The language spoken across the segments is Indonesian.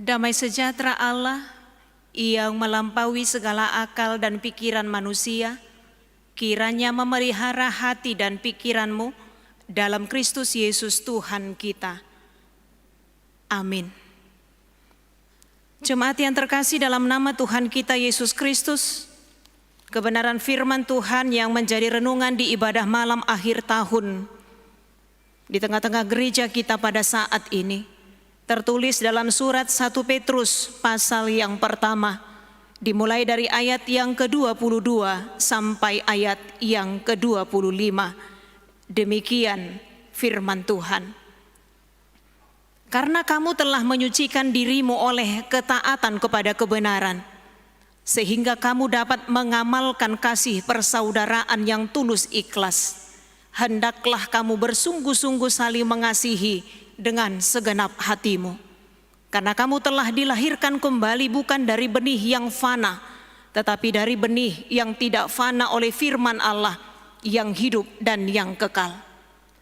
Damai sejahtera Allah yang melampaui segala akal dan pikiran manusia, kiranya memelihara hati dan pikiranmu dalam Kristus Yesus Tuhan kita. Amin. Jemaat yang terkasih dalam nama Tuhan kita Yesus Kristus, kebenaran firman Tuhan yang menjadi renungan di ibadah malam akhir tahun di tengah-tengah gereja kita pada saat ini, tertulis dalam surat 1 Petrus pasal yang pertama, dimulai dari ayat yang ke-22 sampai ayat yang ke-25. Demikian firman Tuhan. Karena kamu telah menyucikan dirimu oleh ketaatan kepada kebenaran, sehingga kamu dapat mengamalkan kasih persaudaraan yang tulus ikhlas, hendaklah kamu bersungguh-sungguh saling mengasihi dengan segenap hatimu. Karena kamu telah dilahirkan kembali bukan dari benih yang fana, tetapi dari benih yang tidak fana oleh firman Allah yang hidup dan yang kekal.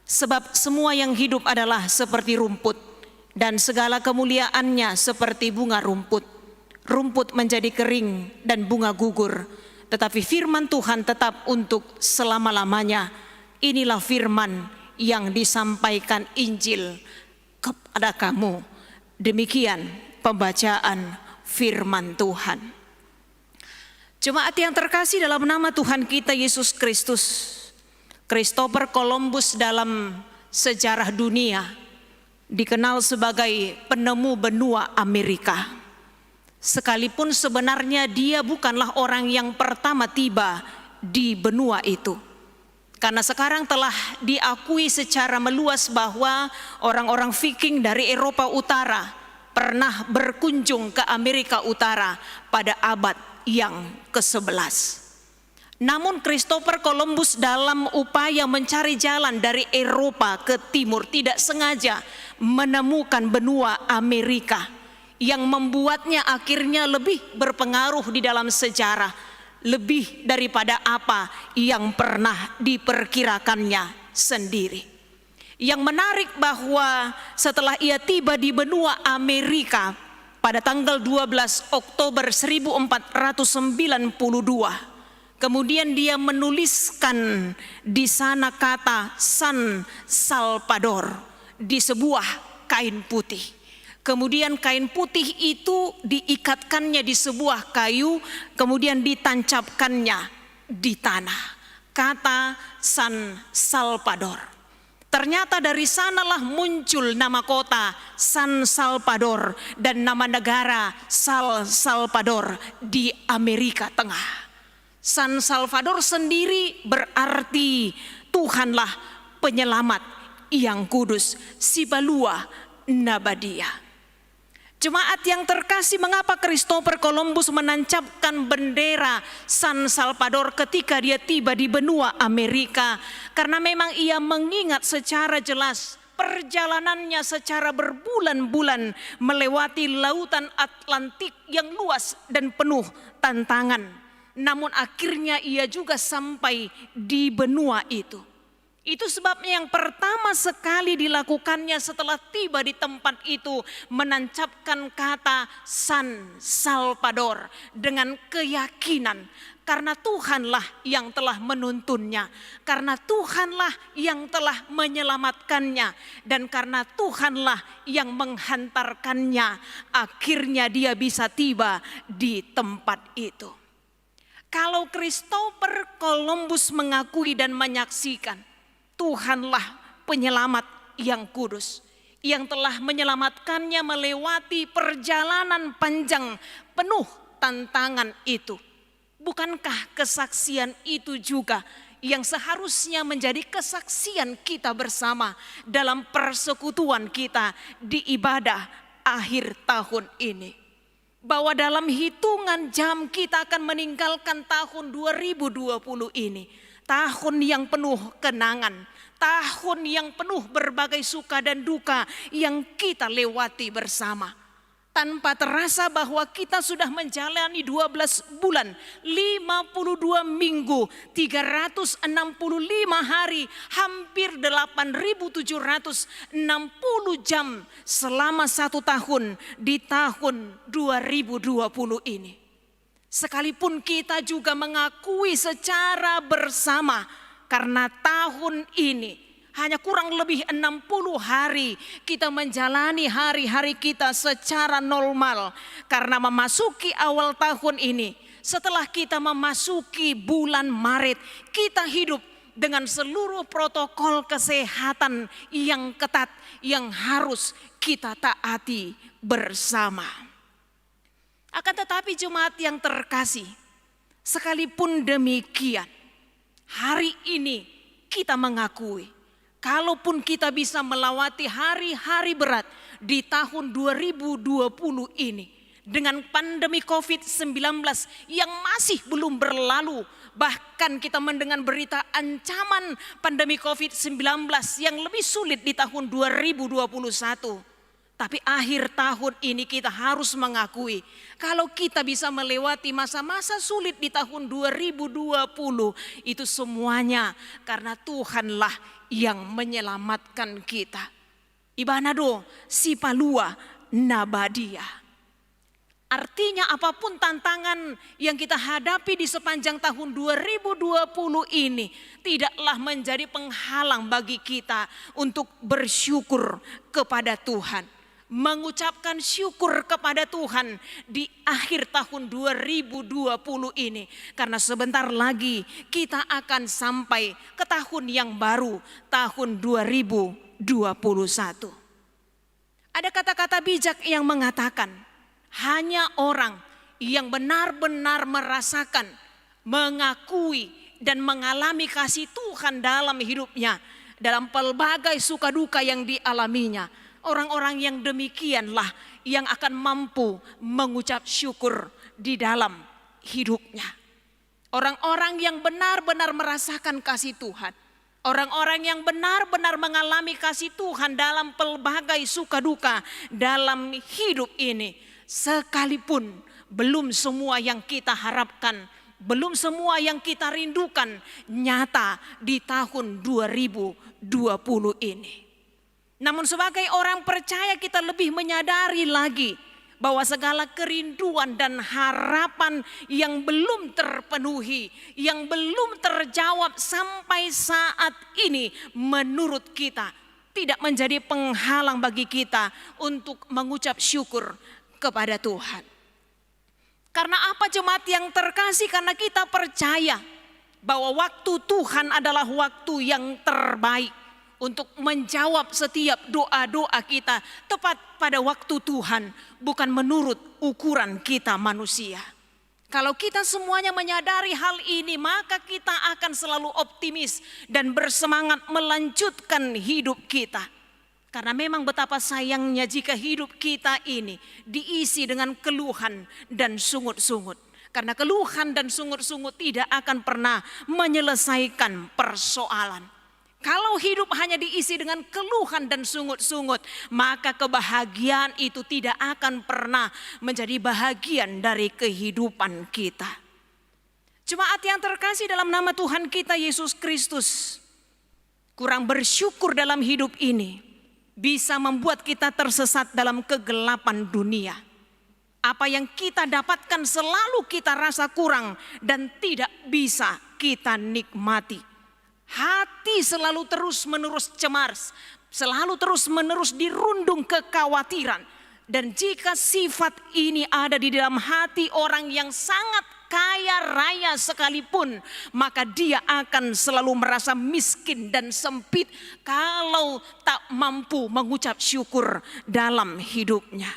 Sebab semua yang hidup adalah seperti rumput, dan segala kemuliaannya seperti bunga rumput. Rumput menjadi kering dan bunga gugur, tetapi firman Tuhan tetap untuk selama-lamanya. Inilah firman yang disampaikan Injil kepada kamu. Demikian pembacaan firman Tuhan. Jemaat yang terkasih dalam nama Tuhan kita Yesus Kristus, Christopher Columbus dalam sejarah dunia dikenal sebagai penemu benua Amerika. Sekalipun sebenarnya dia bukanlah orang yang pertama tiba di benua itu. Karena sekarang telah diakui secara meluas bahwa orang-orang Viking dari Eropa Utara pernah berkunjung ke Amerika Utara pada abad yang ke-11. Namun Christopher Columbus dalam upaya mencari jalan dari Eropa ke timur tidak sengaja menemukan benua Amerika yang membuatnya akhirnya lebih berpengaruh di dalam sejarah, lebih daripada apa yang pernah diperkirakannya sendiri. Yang menarik bahwa setelah ia tiba di benua Amerika pada tanggal 12 Oktober 1492, kemudian dia menuliskan di sana kata San Salvador di sebuah kain putih. Kemudian kain putih itu diikatkannya di sebuah kayu, kemudian ditancapkannya di tanah. Kata San Salvador. Ternyata dari sanalah muncul nama kota San Salvador dan nama negara Salvador di Amerika Tengah. San Salvador sendiri berarti Tuhanlah penyelamat yang kudus, Sibalua Nabadia. Jemaat yang terkasih, mengapa Christopher Columbus menancapkan bendera San Salvador ketika dia tiba di benua Amerika? Karena memang ia mengingat secara jelas perjalanannya secara berbulan-bulan melewati lautan Atlantik yang luas dan penuh tantangan. Namun akhirnya ia juga sampai di benua itu. Itu sebabnya yang pertama sekali dilakukannya setelah tiba di tempat itu menancapkan kata San Salvador dengan keyakinan karena Tuhanlah yang telah menuntunnya, karena Tuhanlah yang telah menyelamatkannya, dan karena Tuhanlah yang menghantarkannya, akhirnya dia bisa tiba di tempat itu. Kalau Christopher Columbus mengakui dan menyaksikan Tuhanlah penyelamat yang kudus, yang telah menyelamatkannya melewati perjalanan panjang penuh tantangan itu. Bukankah kesaksian itu juga yang seharusnya menjadi kesaksian kita bersama dalam persekutuan kita di ibadah akhir tahun ini? Bahwa dalam hitungan jam kita akan meninggalkan tahun 2020 ini, tahun yang penuh kenangan, tahun yang penuh berbagai suka dan duka yang kita lewati bersama. tanpa terasa bahwa kita sudah menjalani 12 bulan, 52 minggu, 365 hari, hampir 8.760 jam selama 1 tahun di tahun 2020 ini. Sekalipun kita juga mengakui secara bersama karena tahun ini hanya kurang lebih 60 hari kita menjalani hari-hari kita secara normal. Karena memasuki awal tahun ini, setelah kita memasuki bulan Maret, kita hidup dengan seluruh protokol kesehatan yang ketat yang harus kita taati bersama. Akan tetapi jemaat yang terkasih, sekalipun demikian, hari ini kita mengakui kalaupun kita bisa melewati hari-hari berat di tahun 2020 ini dengan pandemi COVID-19 yang masih belum berlalu, bahkan kita mendengar berita ancaman pandemi COVID-19 yang lebih sulit di tahun 2021. Tapi akhir tahun ini kita harus mengakui kalau kita bisa melewati masa-masa sulit di tahun 2020 itu semuanya karena Tuhanlah yang menyelamatkan kita. Ibanado si palua nabadia. Artinya apapun tantangan yang kita hadapi di sepanjang tahun 2020 ini tidaklah menjadi penghalang bagi kita untuk bersyukur kepada Tuhan. Mengucapkan syukur kepada Tuhan di akhir tahun 2020 ini. Karena sebentar lagi kita akan sampai ke tahun yang baru, tahun 2021. Ada kata-kata bijak yang mengatakan, hanya orang yang benar-benar merasakan, mengakui dan mengalami kasih Tuhan dalam hidupnya, dalam pelbagai suka duka yang dialaminya, orang-orang yang demikianlah yang akan mampu mengucap syukur di dalam hidupnya. Orang-orang yang benar-benar merasakan kasih Tuhan. Orang-orang yang benar-benar mengalami kasih Tuhan dalam pelbagai suka duka dalam hidup ini. Sekalipun belum semua yang kita harapkan, belum semua yang kita rindukan nyata di tahun 2020 ini. Namun sebagai orang percaya kita lebih menyadari lagi bahwa segala kerinduan dan harapan yang belum terpenuhi, yang belum terjawab sampai saat ini menurut kita tidak menjadi penghalang bagi kita untuk mengucap syukur kepada Tuhan. Karena apa jemaat yang terkasih? Karena kita percaya bahwa waktu Tuhan adalah waktu yang terbaik untuk menjawab setiap doa-doa kita tepat pada waktu Tuhan, bukan menurut ukuran kita manusia. Kalau kita semuanya menyadari hal ini, maka kita akan selalu optimis dan bersemangat melanjutkan hidup kita. Karena memang betapa sayangnya jika hidup kita ini diisi dengan keluhan dan sungut-sungut. Karena keluhan dan sungut-sungut tidak akan pernah menyelesaikan persoalan. Kalau hidup hanya diisi dengan keluhan dan sungut-sungut, maka kebahagiaan itu tidak akan pernah menjadi bahagian dari kehidupan kita. Jemaat yang terkasih dalam nama Tuhan kita Yesus Kristus, kurang bersyukur dalam hidup ini bisa membuat kita tersesat dalam kegelapan dunia. Apa yang kita dapatkan selalu kita rasa kurang dan tidak bisa kita nikmati. Hati selalu terus-menerus cemas, selalu terus-menerus dirundung kekhawatiran. Dan jika sifat ini ada di dalam hati orang yang sangat kaya raya sekalipun, maka dia akan selalu merasa miskin dan sempit kalau tak mampu mengucap syukur dalam hidupnya.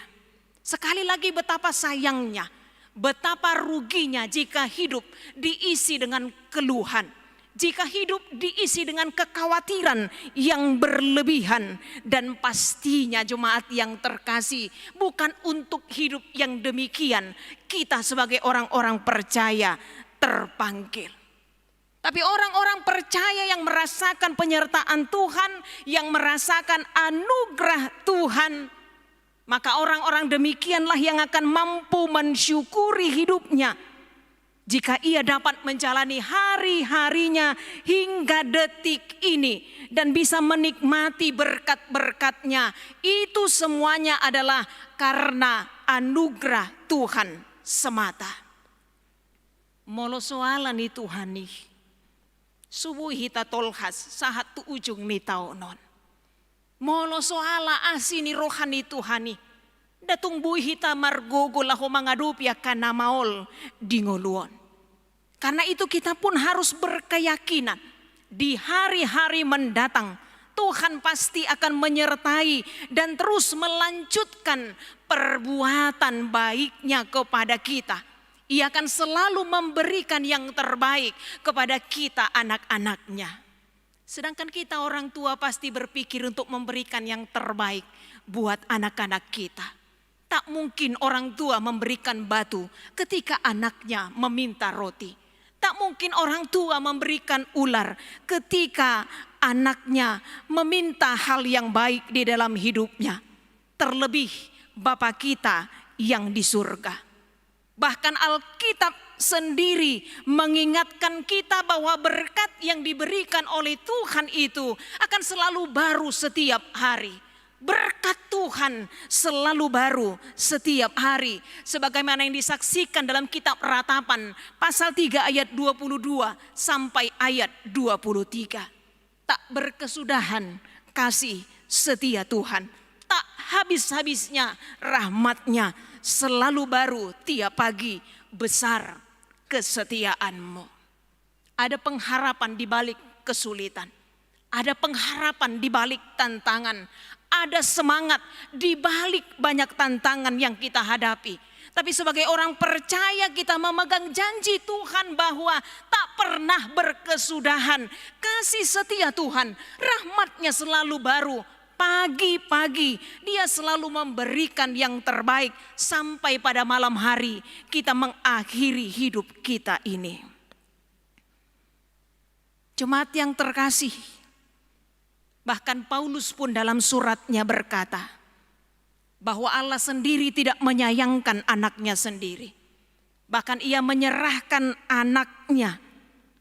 Sekali lagi betapa sayangnya, betapa ruginya jika hidup diisi dengan keluhan. Jika hidup diisi dengan kekhawatiran yang berlebihan, dan pastinya jemaat yang terkasih, bukan untuk hidup yang demikian kita sebagai orang-orang percaya terpanggil. Tapi orang-orang percaya yang merasakan penyertaan Tuhan, yang merasakan anugerah Tuhan, Maka orang-orang demikianlah yang akan mampu mensyukuri hidupnya jika ia dapat menjalani hari-harinya hingga detik ini dan bisa menikmati berkat-berkatnya. Itu semuanya adalah karena anugerah Tuhan semata. Molo soalan ni Tuhan nih, subuh hita tolhas sahat tu ujung ni taunon. Molo soala asini rohani Tuhan nih, datung bui hita margogo laho mangadupi akan namaol dingoluon. Karena itu kita pun harus berkeyakinan di hari-hari mendatang Tuhan pasti akan menyertai dan terus melanjutkan perbuatan baiknya kepada kita. Ia akan selalu memberikan yang terbaik kepada kita anak-anaknya. Sedangkan kita orang tua pasti berpikir untuk memberikan yang terbaik buat anak-anak kita. Tak mungkin orang tua memberikan batu ketika anaknya meminta roti. Tak mungkin orang tua memberikan ular ketika anaknya meminta hal yang baik di dalam hidupnya. Terlebih Bapa kita yang di surga. Bahkan Alkitab sendiri mengingatkan kita bahwa berkat yang diberikan oleh Tuhan itu akan selalu baru setiap hari. Berkat Tuhan selalu baru setiap hari. Sebagaimana yang disaksikan dalam kitab Ratapan pasal 3 ayat 22 sampai ayat 23. Tak berkesudahan kasih setia Tuhan. Tak habis-habisnya rahmat-Nya, selalu baru tiap pagi, besar kesetiaanmu. Ada pengharapan di balik kesulitan. Ada pengharapan di balik tantangan. Ada semangat di balik banyak tantangan yang kita hadapi. Tapi sebagai orang percaya kita memegang janji Tuhan bahwa tak pernah berkesudahan. Kasih setia Tuhan, rahmat-Nya selalu baru. Pagi-pagi Dia selalu memberikan yang terbaik sampai pada malam hari kita mengakhiri hidup kita ini. Jemaat yang terkasih, bahkan Paulus pun dalam suratnya berkata bahwa Allah sendiri tidak menyayangkan anaknya sendiri. Bahkan Ia menyerahkan anaknya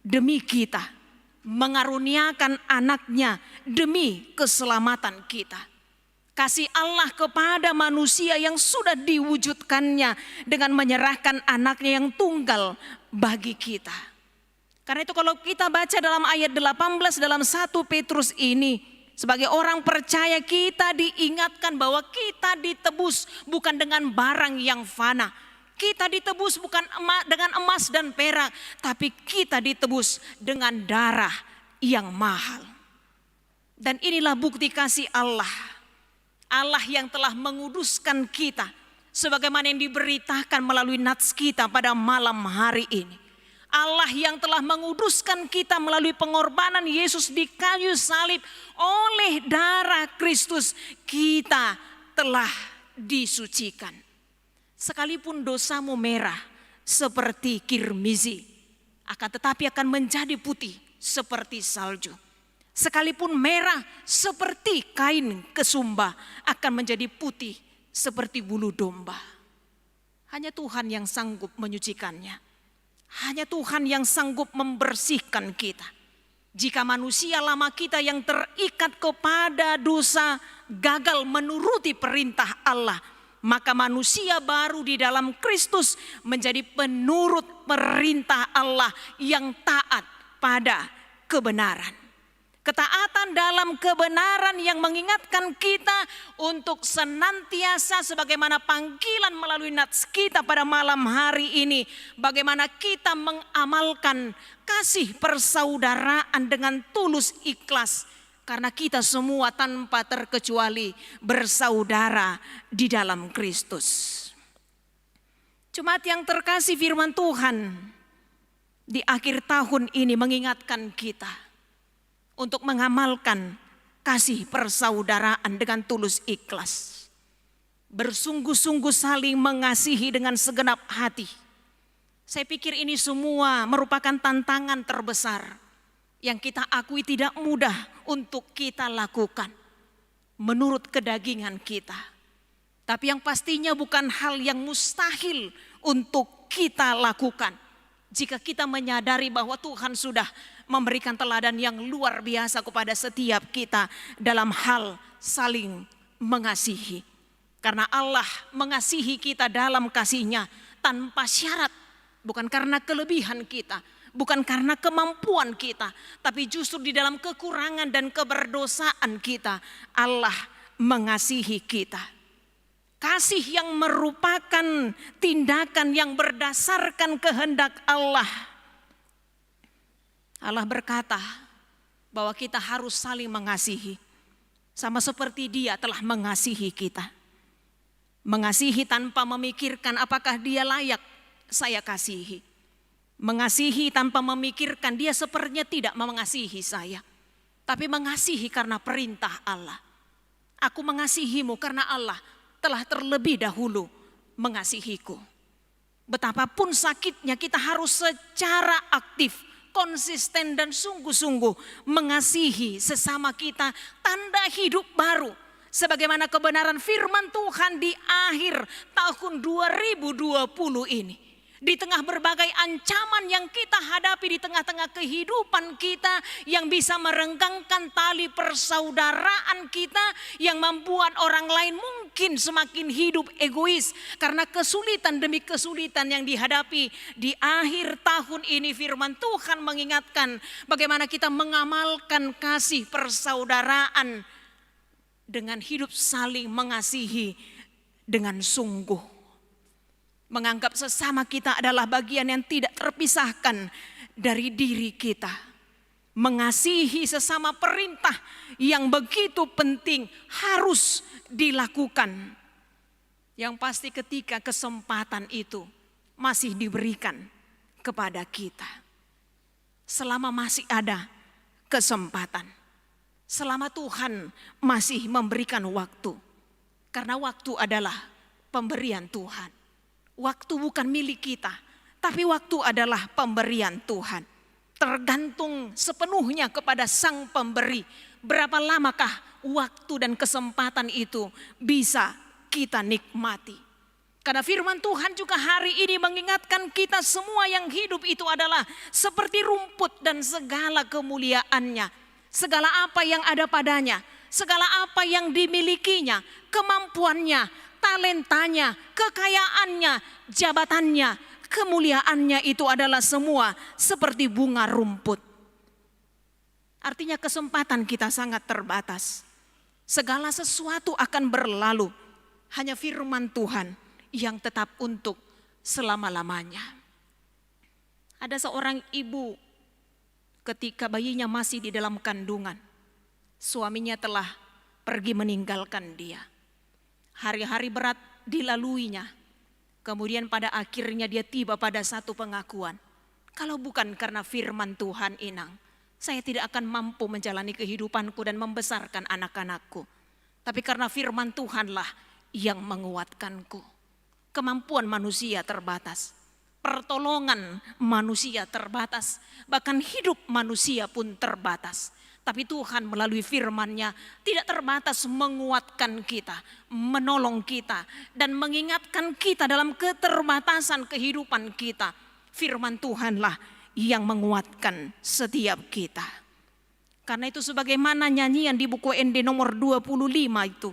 demi kita. Mengaruniakan anaknya demi keselamatan kita. Kasih Allah kepada manusia yang sudah diwujudkannya dengan menyerahkan anaknya yang tunggal bagi kita. Karena itu kalau kita baca dalam ayat 18 dalam 1 Petrus ini, sebagai orang percaya kita diingatkan bahwa kita ditebus bukan dengan barang yang fana. Kita ditebus bukan dengan emas dan perak, tapi kita ditebus dengan darah yang mahal. Dan inilah bukti kasih Allah. Allah yang telah menguduskan kita sebagaimana yang diberitakan melalui nats kita pada malam hari ini. Allah yang telah menguduskan kita melalui pengorbanan Yesus di kayu salib. Oleh darah Kristus kita telah disucikan. Sekalipun dosamu merah seperti kirmizi, akan tetapi akan menjadi putih seperti salju. Sekalipun merah seperti kain kesumba, akan menjadi putih seperti bulu domba. Hanya Tuhan yang sanggup menyucikannya. Hanya Tuhan yang sanggup membersihkan kita. Jika manusia lama kita yang terikat kepada dosa gagal menuruti perintah Allah, maka manusia baru di dalam Kristus menjadi penurut perintah Allah yang taat pada kebenaran. Ketaatan dalam kebenaran yang mengingatkan kita untuk senantiasa sebagaimana panggilan melalui nats kita pada malam hari ini. Bagaimana kita mengamalkan kasih persaudaraan dengan tulus ikhlas. Karena kita semua tanpa terkecuali bersaudara di dalam Kristus. Jemaat yang terkasih, firman Tuhan di akhir tahun ini mengingatkan kita untuk mengamalkan kasih persaudaraan dengan tulus ikhlas. Bersungguh-sungguh saling mengasihi dengan segenap hati. Saya pikir ini semua merupakan tantangan terbesar yang kita akui tidak mudah untuk kita lakukan menurut kedagingan kita. Tapi yang pastinya bukan hal yang mustahil untuk kita lakukan. Jika kita menyadari bahwa Tuhan sudah memberikan teladan yang luar biasa kepada setiap kita dalam hal saling mengasihi. Karena Allah mengasihi kita dalam kasih-Nya tanpa syarat. Bukan karena kelebihan kita, bukan karena kemampuan kita, tapi justru di dalam kekurangan dan keberdosaan kita, Allah mengasihi kita. Kasih yang merupakan tindakan yang berdasarkan kehendak Allah. Allah berkata bahwa kita harus saling mengasihi. Sama seperti Dia telah mengasihi kita. Mengasihi tanpa memikirkan apakah dia layak saya kasihi. Mengasihi tanpa memikirkan dia sepertinya tidak mengasihi saya. Tapi mengasihi karena perintah Allah. Aku mengasihimu karena Allah telah terlebih dahulu mengasihiku. Betapapun sakitnya kita harus secara aktif, konsisten dan sungguh-sungguh mengasihi sesama kita, tanda hidup baru. Sebagaimana kebenaran firman Tuhan di akhir tahun 2020 ini. Di tengah berbagai ancaman yang kita hadapi, di tengah-tengah kehidupan kita yang bisa merenggangkan tali persaudaraan kita, yang membuat orang lain mungkin semakin hidup egois karena kesulitan demi kesulitan yang dihadapi. Di akhir tahun ini firman Tuhan mengingatkan bagaimana kita mengamalkan kasih persaudaraan dengan hidup saling mengasihi dengan sungguh. Menganggap sesama kita adalah bagian yang tidak terpisahkan dari diri kita. Mengasihi sesama perintah yang begitu penting harus dilakukan. Yang pasti ketika kesempatan itu masih diberikan kepada kita. Selama masih ada kesempatan. Selama Tuhan masih memberikan waktu. Karena waktu adalah pemberian Tuhan. Waktu bukan milik kita, tapi waktu adalah pemberian Tuhan. Tergantung sepenuhnya kepada Sang Pemberi. Berapa lamakah waktu dan kesempatan itu bisa kita nikmati. Karena firman Tuhan juga hari ini mengingatkan kita semua yang hidup itu adalah seperti rumput dan segala kemuliaannya. Segala apa yang ada padanya, segala apa yang dimilikinya, kemampuannya, talentanya, kekayaannya, jabatannya, kemuliaannya itu adalah semua seperti bunga rumput. Artinya kesempatan kita sangat terbatas. Segala sesuatu akan berlalu. Hanya firman Tuhan yang tetap untuk selama-lamanya. Ada seorang ibu ketika bayinya masih di dalam kandungan. Suaminya telah pergi meninggalkan dia. Hari-hari berat dilaluinya. Kemudian pada akhirnya dia tiba pada satu pengakuan. Kalau bukan karena firman Tuhan, Inang, saya tidak akan mampu menjalani kehidupanku dan membesarkan anak-anakku. Tapi karena firman Tuhanlah yang menguatkanku. Kemampuan manusia terbatas. Pertolongan manusia terbatas. Bahkan hidup manusia pun terbatas. Tapi Tuhan melalui firman-Nya tidak terbatas menguatkan kita, menolong kita, dan mengingatkan kita dalam keterbatasan kehidupan kita. Firman Tuhanlah yang menguatkan setiap kita. Karena itu sebagaimana nyanyian di buku ND nomor 25 itu.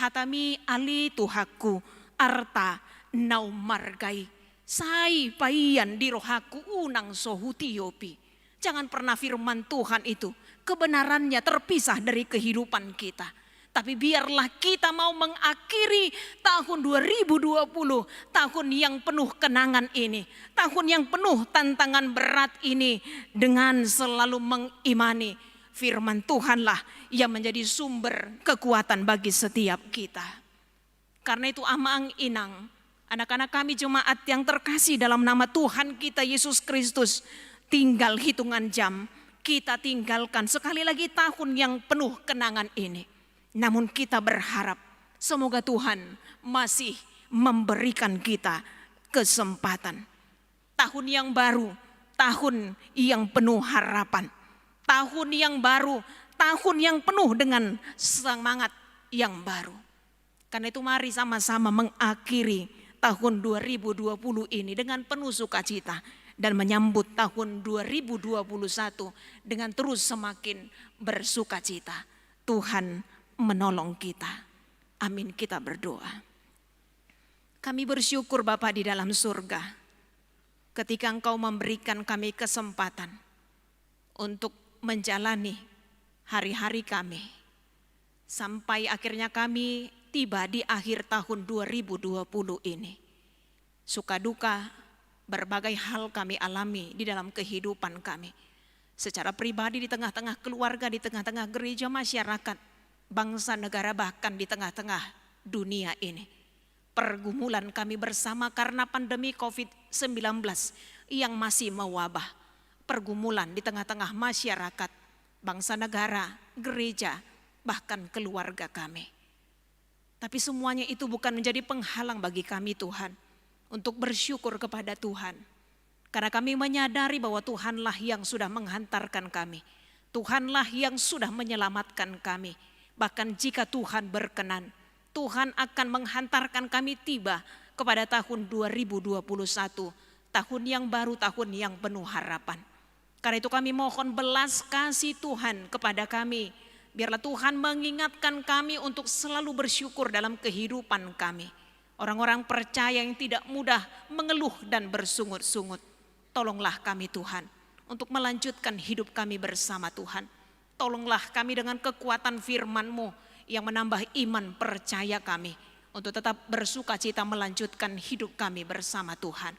Hatami ali Tuhaku arta nau margai. Sai paian di rohaku unang sohutiopi. Jangan pernah firman Tuhan itu kebenarannya terpisah dari kehidupan kita. Tapi biarlah kita mau mengakhiri tahun 2020, tahun yang penuh kenangan ini, tahun yang penuh tantangan berat ini dengan selalu mengimani firman Tuhanlah yang menjadi sumber kekuatan bagi setiap kita. Karena itu Amang Inang, anak-anak kami jemaat yang terkasih dalam nama Tuhan kita Yesus Kristus, tinggal hitungan jam. Kita tinggalkan sekali lagi tahun yang penuh kenangan ini. Namun kita berharap semoga Tuhan masih memberikan kita kesempatan. Tahun yang baru, tahun yang penuh harapan. Tahun yang baru, tahun yang penuh dengan semangat yang baru. Karena itu mari sama-sama mengakhiri tahun 2020 ini dengan penuh sukacita dan menyambut tahun 2021 dengan terus semakin bersukacita. Tuhan menolong kita. Amin, kita berdoa. Kami bersyukur Bapa di dalam surga, ketika Engkau memberikan kami kesempatan untuk menjalani hari-hari kami, sampai akhirnya kami tiba di akhir tahun 2020 ini. Suka duka, berbagai hal kami alami di dalam kehidupan kami. Secara pribadi di tengah-tengah keluarga, di tengah-tengah gereja, masyarakat, bangsa, negara, bahkan di tengah-tengah dunia ini. Pergumulan kami bersama karena pandemi COVID-19 yang masih mewabah. Pergumulan di tengah-tengah masyarakat, bangsa, negara, gereja, bahkan keluarga kami. Tapi semuanya itu bukan menjadi penghalang bagi kami Tuhan untuk bersyukur kepada Tuhan. Karena kami menyadari bahwa Tuhanlah yang sudah menghantarkan kami. Tuhanlah yang sudah menyelamatkan kami. Bahkan jika Tuhan berkenan, Tuhan akan menghantarkan kami tiba kepada tahun 2021. Tahun yang baru, tahun yang penuh harapan. Karena itu kami mohon belas kasih Tuhan kepada kami. Biarlah Tuhan mengingatkan kami untuk selalu bersyukur dalam kehidupan kami. Orang-orang percaya yang tidak mudah mengeluh dan bersungut-sungut. Tolonglah kami Tuhan untuk melanjutkan hidup kami bersama Tuhan. Tolonglah kami dengan kekuatan firman-Mu yang menambah iman percaya kami. Untuk tetap bersukacita melanjutkan hidup kami bersama Tuhan.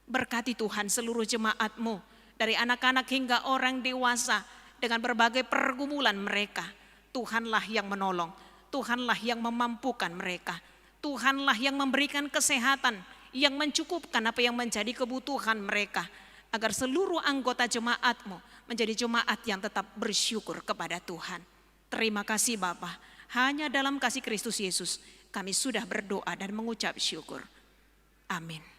Berkati Tuhan seluruh jemaat-Mu, dari anak-anak hingga orang dewasa, dengan berbagai pergumulan mereka. Tuhanlah yang menolong, Tuhanlah yang memampukan mereka, Tuhanlah yang memberikan kesehatan, yang mencukupkan apa yang menjadi kebutuhan mereka, agar seluruh anggota jemaat-Mu menjadi jemaat yang tetap bersyukur kepada Tuhan. Terima kasih Bapa, hanya dalam kasih Kristus Yesus kami sudah berdoa dan mengucap syukur. Amin.